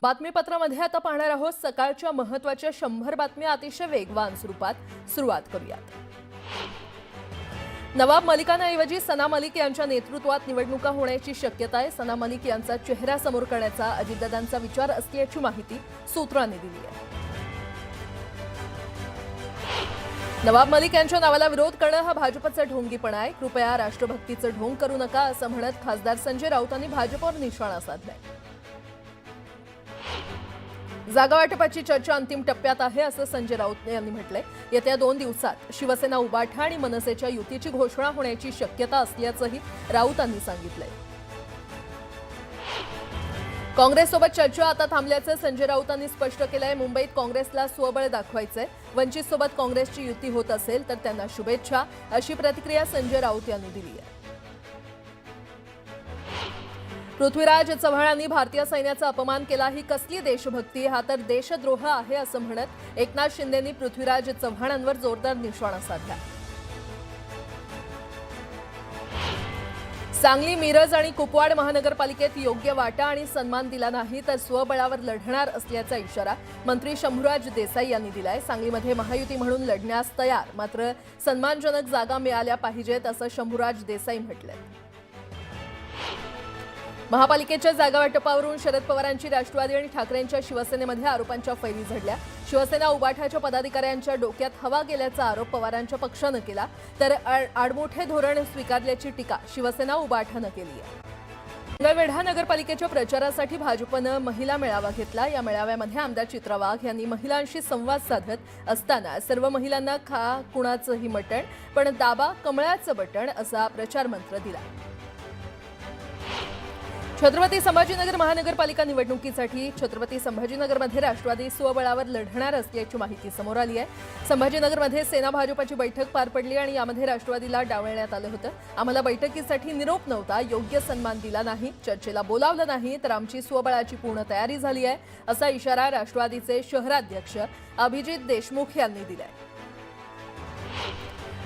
बातमीपत्रामध्ये आता पाहणार आहोत सकाळच्या महत्त्वाच्या 100 बातम्या अतिशय वेगवान स्वरूपात. सुरुवात करूयात. नवाब मलिकांऐवजी सना मलिक यांच्या नेतृत्वात निवडणुका होण्याची शक्यता आहे. सना मलिक यांचा चेहरा समोर करण्याचा अजितदादांचा विचार असल्याची माहिती सूत्रांनी दिली आहे. नवाब मलिक यांच्या नावाला विरोध करणं हा भाजपचा ढोंगीपणा आहे. कृपया राष्ट्रभक्तीचं ढोंग करू नका असं म्हणत खासदार संजय राऊतांनी भाजपवर निशाणा साधलाय. जागा वाटपाची चर्चा अंतिम टप्प्यात आहे असं संजय राऊत यांनी म्हटलंय. येत्या 2 दिवसात शिवसेना उबाठा आणि मनसेच्या युतीची घोषणा होण्याची शक्यता असल्याचंही राऊतांनी सांगितलंय. काँग्रेससोबत चर्चा आता थांबल्याचं संजय राऊतांनी स्पष्ट केलंय. मुंबईत काँग्रेसला स्वबळ दाखवायचंय. वंचितसोबत काँग्रेसची युती होत असेल तर त्यांना शुभेच्छा, अशी प्रतिक्रिया संजय राऊत यांनी दिली आहे. पृथ्वीराज चव्हाणांनी भारतीय सैन्याचा अपमान केला. ही कसली देशभक्ती, हा तर देशद्रोह आहे असं म्हणत एकनाथ शिंदेंनी पृथ्वीराज चव्हाणांवर जोरदार निशाणा साधला. सांगली, मिरज आणि कुपवाड महानगरपालिकेत योग्य वाटा आणि सन्मान दिला नाही तर स्वबळावर लढणार असल्याचा इशारा मंत्री शंभूराज देसाई यांनी दिलाय. सांगलीमध्ये महायुती म्हणून लढण्यास तयार, मात्र सन्मानजनक जागा मिळाल्या पाहिजेत असं शंभूराज देसाई म्हटलंय. महापालिकेच्या जागा वाटपावरून शरद पवारांची राष्ट्रवादी आणि ठाकरेंच्या शिवसेनेमध्ये आरोपांच्या फैरी झडल्या. शिवसेना उबाठाच्या पदाधिकाऱ्यांच्या डोक्यात हवा गेल्याचा आरोप पवारांच्या पक्षानं केला, तर आडमोठे धोरण स्वीकारल्याची टीका शिवसेना उबाठानं केली आहे. मंगळवेढा नगरपालिकेच्या प्रचारासाठी भाजपनं महिला मेळावा घेतला. या मेळाव्यामध्ये आमदार चित्रा वाघ यांनी महिलांशी संवाद साधत असताना सर्व महिलांना खा कुणाचंही मटण पण दाबा कमळाचं बटण असा प्रचार मंत्र दिला. छत्रपती संभाजीनगर महानगरपालिका निवडणुकीसाठी छत्रपती संभाजीनगरमध्ये राष्ट्रवादी स्वबळावर लढणार असल्याची माहिती समोर आली आहे. संभाजीनगरमध्ये सेना भाजपची बैठक पार पडली आणि यामध्ये राष्ट्रवादीला डावलण्यात आलं होतं. आम्हाला बैठकीसाठी निरोप नव्हता, योग्य सन्मान दिला नाही, चर्चेला बोलावलं नाही, तर आमची स्वबळाची पूर्ण तयारी झाली आहे असा इशारा राष्ट्रवादीचे शहराध्यक्ष अभिजित देशमुख यांनी दिलाय.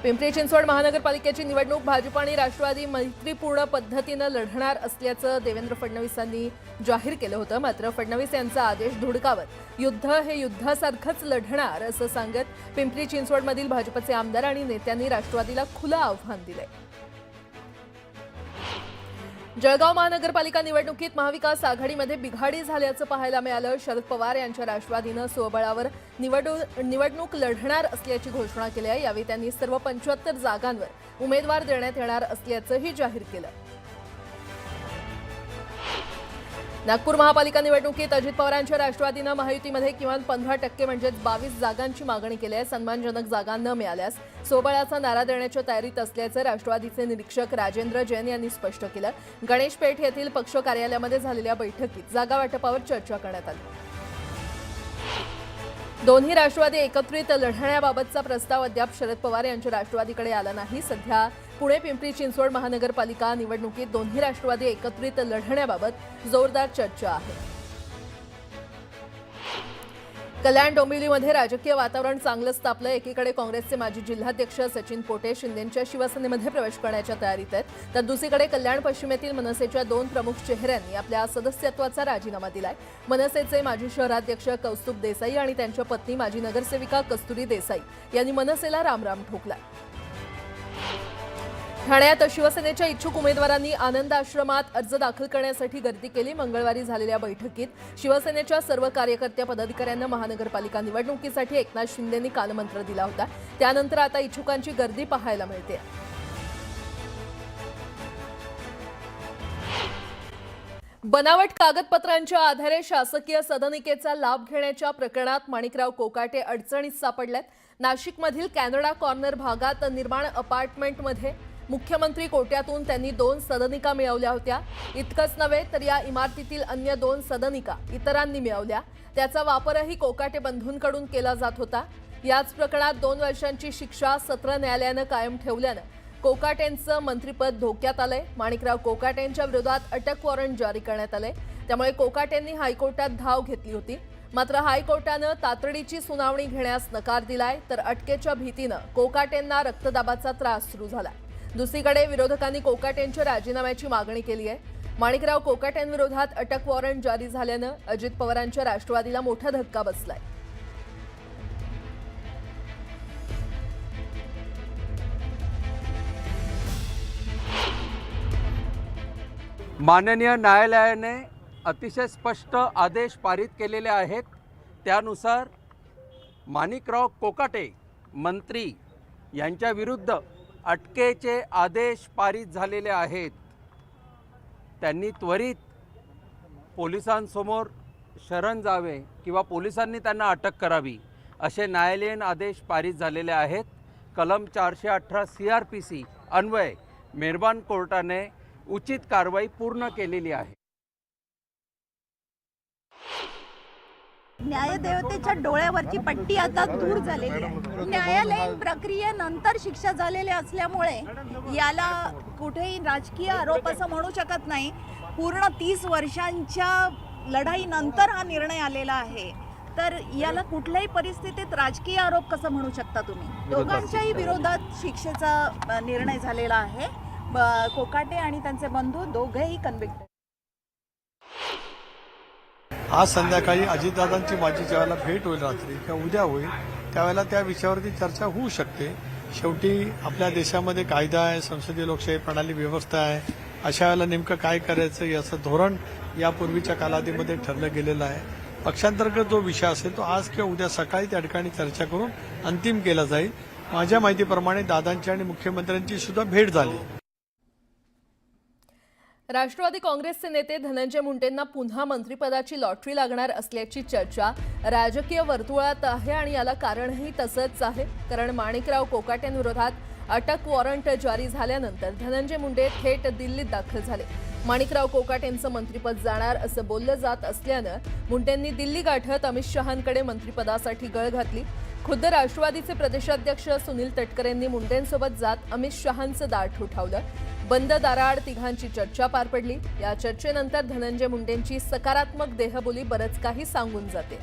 पिंपरी चिंचवड महानगरपालिकेची निवडणूक भाजप आणि राष्ट्रवादी मैत्रीपूर्ण पद्धतीनं लढणार असल्याचं देवेंद्र फडणवीसांनी जाहीर केलं होतं. मात्र फडणवीस यांचा आदेश धुडकावत युद्ध हे युद्धासारखंच लढणार असं सांगत पिंपरी चिंचवडमधील भाजपचे आमदार आणि नेत्यांनी राष्ट्रवादीला खुलं आव्हान दिलंय. जळगाव महानगरपालिका निवडणुकीत महाविकास आघाडीमध्ये बिघाडी झाल्याचं पाहायला मिळालं. शरद पवार यांच्या राष्ट्रवादीनं स्वबळावर निवडणूक लढणार असल्याची घोषणा केली आहे. यावेळी त्यांनी सर्व 75 जागांवर उमेदवार देण्यात येणार असल्याचंही जाहीर केलं. नागपूर महापालिका निवडणुकीत अजित पवारांच्या राष्ट्रवादीनं महायुतीमध्ये किमान 15% म्हणजेच 22 जागांची मागणी केली आहे. सन्मानजनक जागा न मिळाल्यास स्वबळाचा नारा देण्याच्या तयारीत असल्याचं राष्ट्रवादीचे निरीक्षक राजेंद्र जैन यांनी स्पष्ट केलं. गणेश पेठ येथील पक्ष कार्यालयामध्ये झालेल्या बैठकीत जागा वाटपावर चर्चा करण्यात आली. दोन्ही राष्ट्रवादी एकत्रित लढण्याबाबतचा प्रस्ताव अद्याप शरद पवार यांच्या राष्ट्रवादीकडे आला नाही. सध्या पुणे पिंपरी चिंचवड महानगरपालिका निवडणुकीत दोन्ही राष्ट्रवादी एकत्रित लढण्याबाबत जोरदार चर्चा आहे. कल्याण डोंबिवलीमध्ये राजकीय वातावरण चांगलंच तापलं. एकीकडे काँग्रेसचे माजी जिल्हाध्यक्ष सचिन पोटे शिंदेंच्या शिवसेनेमध्ये प्रवेश करण्याच्या तयारीत आहेत, तर दुसरीकडे कल्याण पश्चिमेतील मनसेच्या 2 प्रमुख चेहऱ्यांनी आपल्या सदस्यत्वाचा राजीनामा दिलाय. मनसेचे माजी शहराध्यक्ष कौस्तुभ देसाई आणि त्यांच्या पत्नी माजी नगरसेविका कस्तुरी देसाई यांनी मनसेला रामराम ठोकला. ठाण्यात शिवसेनेच्या इच्छुक उमेदवारांनी आनंद आश्रमात अर्ज दाखल करण्यासाठी गर्दी केली. मंगळवारी झालेल्या बैठकीत शिवसेनेच्या सर्व कार्यकर्त्या पदाधिकाऱ्यांना महानगरपालिका निवडणुकीसाठी एकनाथ शिंदेंनी कानमंत्र दिला होता. त्यानंतर आता इच्छुकांची गर्दी पाहायला मिळते. बनावट कागदपत्रांच्या आधारे शासकीय सदनिकेचा लाभ घेण्याच्या प्रकरणात माणिकराव कोकाटे अडचणीत सापडल्यात. नाशिकमधील कॅनडा कॉर्नर भागात निर्माण अपार्टमेंटमध्ये मुख्यमंत्री कोट्यातून त्यांनी 2 सदनिका मिळवल्या होत्या. इतकंच नव्हे तर या इमारतीतील अन्य 2 सदनिका इतरांनी मिळवल्या. त्याचा वापरही कोकाटे बंधूंकडून केला जात होता. याच प्रकरणात 2 वर्षांची शिक्षा सत्र न्यायालयानं कायम ठेवल्यानं कोकाटेंचं मंत्रिपद धोक्यात आलंय. माणिकराव कोकाटेंच्या विरोधात अटक वॉरंट जारी करण्यात आलंय. त्यामुळे कोकाटेंनी हायकोर्टात धाव घेतली होती. मात्र हायकोर्टानं तातडीची सुनावणी घेण्यास नकार दिलाय, तर अटकेच्या भीतीनं कोकाटेंना रक्तदाबाचा त्रास सुरू झाला. दुसरीकडे विरोधकांनी कोकाटेंच्या राजीनाम्याची मागणी केली आहे. माणिकराव कोकाटेंविरोधात अटक वॉरंट जारी झाल्यानं अजित पवारांच्या राष्ट्रवादीला मोठा धक्का बसलाय. माननीय न्यायालयाने अतिशय स्पष्ट आदेश पारित केलेले आहेत. त्यानुसार माणिकराव कोकाटे मंत्री यांच्या विरुद्ध अटकेचे आदेश पारित झालेले आहेत. त्यांनी त्वरित पोलिसांसमोर शरण जावे किंवा पोलिसांनी त्यांना अटक करावी असे न्यायालयीन आदेश पारित झालेले आहेत. कलम 418 CRPC अन्वये मेहरबान कोर्टाने उचित कारवाई पूर्ण केलेली आहे. न्यायदेवतेच्या डोळ्यावरची पट्टी आता दूर झालेली आहे. न्यायालयीन प्रक्रियेनंतर शिक्षा झालेली असल्यामुळे याला कुठेही राजकीय आरोप असं म्हणू शकत नाही. पूर्ण 30 वर्षांच्या लढाईनंतर हा निर्णय आलेला आहे, तर याला कुठल्याही परिस्थितीत राजकीय आरोप कसं म्हणू शकता तुम्ही? दोघांच्याही विरोधात शिक्षेचा निर्णय झालेला आहे. कोकाटे आणि त्यांचे बंधू दोघेही कन्व्हिक्टेड. आज संध्याकाळी अजितदादांची माझी ज्यावेळेला भेट होईल रात्री किंवा उद्या होईल त्यावेळेला त्या विषयावरती चर्चा होऊ शकते. शेवटी आपल्या देशामध्ये कायदा आहे, संसदीय लोकशाही प्रणाली व्यवस्था आहे. अशा वेळेला नेमकं काय करायचं याचं धोरण यापूर्वीच्या कालावधीमध्ये ठरलं गेलेलं आहे. पक्षांतर्गत जो विषय असेल तो आज किंवा उद्या सकाळी त्या ठिकाणी चर्चा करून अंतिम केला जाईल. माझ्या माहितीप्रमाणे दादांची आणि मुख्यमंत्र्यांची सुद्धा भेट झाली. राष्ट्रवादी काँग्रेसचे नेते धनंजय मुंडेंना पुन्हा मंत्रिपदाची लॉटरी लागणार असल्याची चर्चा राजकीय वर्तुळात आहे आणि याला कारणही तसंच आहे. कारण माणिकराव कोकाटेंविरोधात अटक वॉरंट जारी झाल्यानंतर धनंजय मुंडे थेट दिल्लीत दाखल झाले. माणिकराव कोकाटेंचं मंत्रिपद जाणार असं बोललं जात असल्यानं मुंडेंनी दिल्ली गाठत अमित शहांकडे मंत्रिपदासाठी गळ घातली. खुद्द राष्ट्रवादीचे प्रदेशाध्यक्ष सुनील तटकरेंनी मुंडेंसोबत जात अमित शहांचं दार ठोठावलं. बंद दाराआड तिघांची चर्चा पार पडली. या चर्चेनंतर धनंजय मुंडेंची सकारात्मक देहबोली बरंच काही सांगून जाते.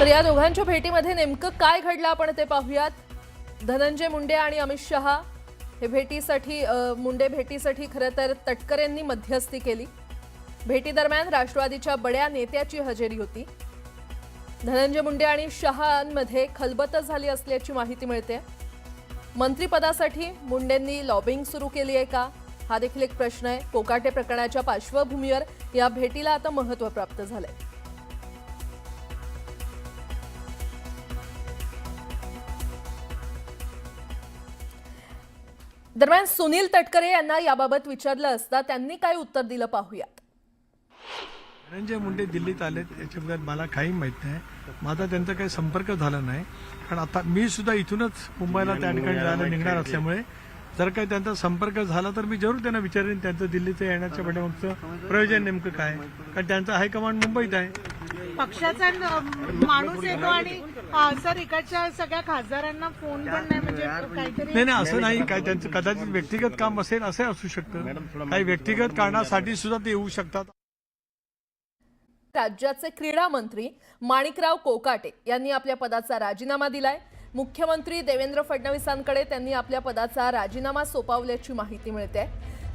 तर या दोघांच्या भेटीमध्ये नेमकं काय घडलं आपण ते पाहूयात. धनंजय मुंडे आणि अमित शहा हे मुंडे भेटीसाठी खरं तर तटकरेंनी मध्यस्थी केली. भेटीदरम्यान राष्ट्रवादीच्या बड्या नेत्याची हजेरी होती. धनंजय मुंडे आणि शहांमध्ये खलबत झाली असल्याची माहिती मिळते. मंत्रिपदासाठी मुंडेंनी लॉबिंग सुरू केली आहे का, हा देखील एक प्रश्न आहे. कोकाटे प्रकरणाच्या पार्श्वभूमीवर या भेटीला आता महत्त्व प्राप्त झालंय. दरम्यान सुनील तटकरे यांना याबाबत विचारलं असता त्यांनी काय उत्तर दिलं पाहूयात. धनंजय मुंडे दिल्लीत आलेत याच्याबद्दल मला काही माहित नाही. माझा त्यांचा काही संपर्क झाला नाही. कारण आता मी सुद्धा इथूनच मुंबईला त्या ठिकाणी जायला निघणार असल्यामुळे जर काही त्यांचा संपर्क झाला तर मी जरूर त्यांना विचारेन त्यांचं दिल्लीचं येण्याच्या पाठीमागचं प्रयोजन नेमकं काय. कारण त्यांचा हायकमांड मुंबईत आहे. पक्षाचा माणूस येतो आणि सर इकडच्या सगळ्या खासदारांना फोन पण नाही, म्हणजे काहीतरी नाही असं नाही. काय त्यांचं कदाचित व्यक्तिगत काम असेल असं असू शकतं. काही व्यक्तिगत कारणासाठी सुद्धा ते येऊ शकतात. राज्याचे क्रीडा मंत्री माणिकराव कोकाटे यांनी आपल्या पदाचा राजीनामा दिलाय. मुख्यमंत्री देवेंद्र फडणवीसांकडे त्यांनी आपल्या पदाचा राजीनामा सोपवल्याची माहिती मिळते.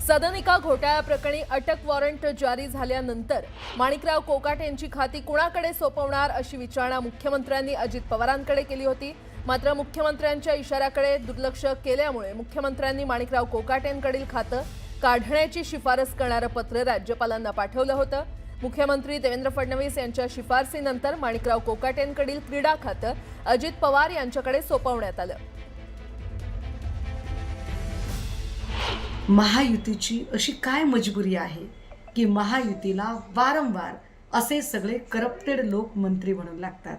सदनिका घोटाळ्याप्रकरणी अटक वॉरंट जारी झाल्यानंतर माणिकराव कोकाटेंची खाती कुणाकडे सोपवणार अशी विचारणा मुख्यमंत्र्यांनी अजित पवारांकडे केली होती. मात्र मुख्यमंत्र्यांच्या इशाऱ्याकडे दुर्लक्ष केल्यामुळे मुख्यमंत्र्यांनी माणिकराव कोकाटेंकडील खातं काढण्याची शिफारस करणारं पत्र राज्यपालांना पाठवलं होतं. मुख्यमंत्री देवेंद्र फडणवीस यांच्या शिफारसीनंतर माणिकराव कोकाटेंकडील क्रीडा खातं अजित पवार यांच्याकडे सोपवण्यात आलं. महायुतीची अशी काय मजबुरी आहे की महायुतीला वारंवार असे सगळे करप्टेड लोक मंत्री म्हणू लागतात?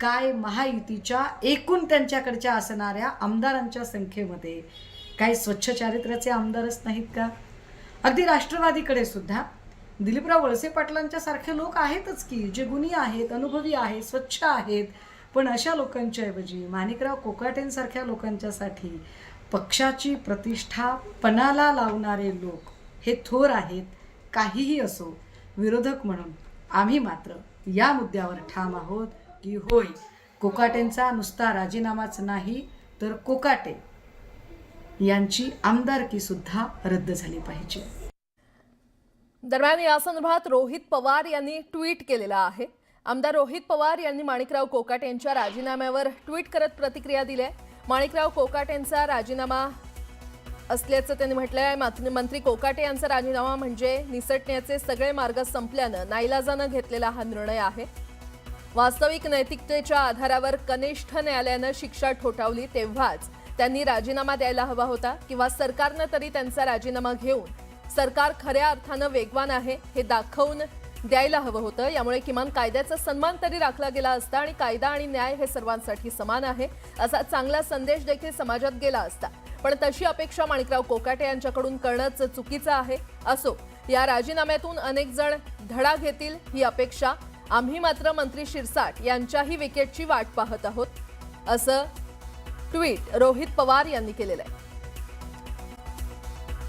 काय महायुतीच्या एकूण त्यांच्याकडच्या असणाऱ्या आमदारांच्या संख्येमध्ये काही स्वच्छ चारित्र्याचे आमदारच नाहीत का? अगदी राष्ट्रवादीकडे सुद्धा दिलीपराव वळसे पाटलांच्या सारखे लोक आहेतच की, जे गुणी आहेत, अनुभवी आहेत, स्वच्छ आहेत. पण अशा लोकांच्या ऐवजी माणिकराव कोकाटेंसारख्या लोकांच्यासाठी पक्षाची प्रतिष्ठा पणाला लावणारे लोक हे थोर आहेत. काहीही असो, विरोधक म्हणून आम्ही मात्र या मुद्द्यावर ठाम आहोत की होय, कोकाटेंचा नुसता राजीनामाच नाही तर कोकाटे यांची आमदारकी सुद्धा रद्द झाली पाहिजे. दरम्यान या संदर्भात रोहित पवार यांनी ट्विट केलेलं आहे. आमदार रोहित पवार यांनी माणिकराव कोकाटे यांच्या राजीनाम्यावर ट्विट करत प्रतिक्रिया दिली आहे. माणिकराव कोकाटे यांचा राजीनामा असल्याचं त्यांनी म्हटलंय. मंत्री कोकाटे यांचा राजीनामा म्हणजे निसटण्याचे सगळे मार्ग संपल्यानं नाईलाजानं घेतलेला हा निर्णय आहे. वास्तविक नैतिकतेच्या आधारावर कनिष्ठ न्यायालयानं शिक्षा ठोठावली तेव्हाच त्यांनी राजीनामा द्यायला हवा होता, किंवा सरकारनं तरी त्यांचा राजीनामा घेऊन सरकार खऱ्या अर्थानं वेगवान आहे हे दाखवून द्यायला हवं होतं. यामुळे किमान कायद्याचा सन्मान तरी राखला गेला असता आणि कायदा आणि न्याय हे सर्वांसाठी समान आहे असा चांगला संदेश देखील समाजात गेला असता. पण तशी अपेक्षा माणिकराव कोकाटे यांच्याकडून करणंच चुकीचं आहे. असो, या राजीनाम्यातून अनेक जण धडा घेतील ही अपेक्षा. आम्ही मात्र मंत्री शिरसाट यांच्याही विकेटची वाट पाहत आहोत, असं ट्विट रोहित पवार यांनी केलेलं आहे.